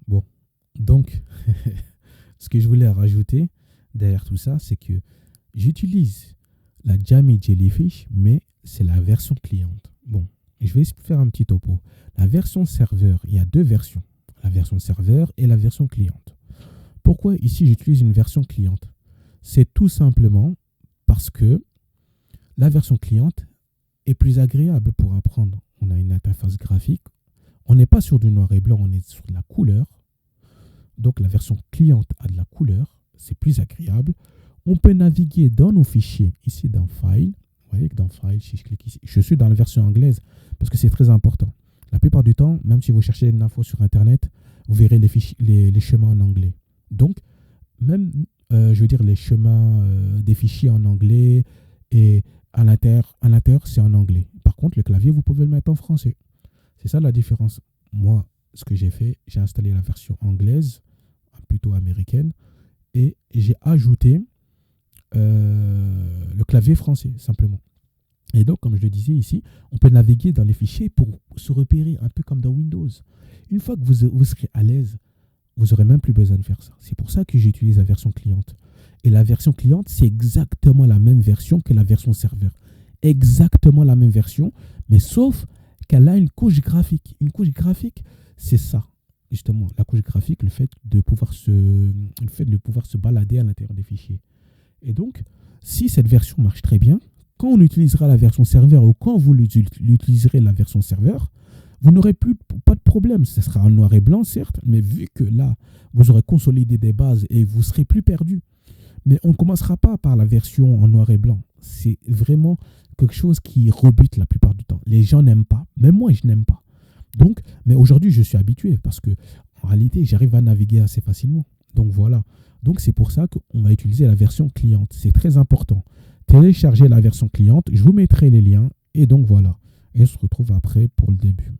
Bon, donc, ce que je voulais rajouter derrière tout ça, c'est que j'utilise la Jammy Jellyfish, mais c'est la version cliente. Bon, je vais faire un petit topo. La version serveur, il y a deux versions. La version serveur et la version cliente. Pourquoi ici j'utilise une version cliente? C'est tout simplement parce que la version cliente est plus agréable pour apprendre. On a une interface graphique. On n'est pas sur du noir et blanc, on est sur de la couleur. Donc la version cliente a de la couleur. C'est plus agréable. On peut naviguer dans nos fichiers, ici dans File. Vous voyez que dans File, si je clique ici, je suis dans la version anglaise parce que c'est très important. La plupart du temps, même si vous cherchez une info sur Internet, vous verrez les chemins en anglais. Donc, même, je veux dire, les chemins des fichiers en anglais et à l'intérieur, c'est en anglais. Par contre, le clavier, vous pouvez le mettre en français. C'est ça la différence. Moi, ce que j'ai fait, j'ai installé la version anglaise, plutôt américaine, et j'ai ajouté le clavier français, simplement. Et donc, comme je le disais ici, on peut naviguer dans les fichiers pour se repérer, un peu comme dans Windows. Une fois que vous serez à l'aise, vous n'aurez même plus besoin de faire ça. C'est pour ça que j'utilise la version cliente. Et la version cliente, c'est exactement la même version que la version serveur. Exactement la même version, mais sauf qu'elle a une couche graphique. Une couche graphique, c'est ça, justement. La couche graphique, le fait de pouvoir se balader à l'intérieur des fichiers. Et donc, si cette version marche très bien, quand on utilisera la version serveur ou quand vous l'utiliserez la version serveur, vous n'aurez pas de problème. Ce sera en noir et blanc, certes, mais vu que là, vous aurez consolidé des bases et vous serez plus perdu. Mais on ne commencera pas par la version en noir et blanc. C'est vraiment quelque chose qui rebute la plupart du temps. Les gens n'aiment pas. Même moi, je n'aime pas. Donc, mais aujourd'hui, je suis habitué parce que en réalité, j'arrive à naviguer assez facilement. Donc voilà. Donc c'est pour ça qu'on va utiliser la version cliente. C'est très important. Téléchargez la version cliente. Je vous mettrai les liens. Et donc voilà. Et on se retrouve après pour le début.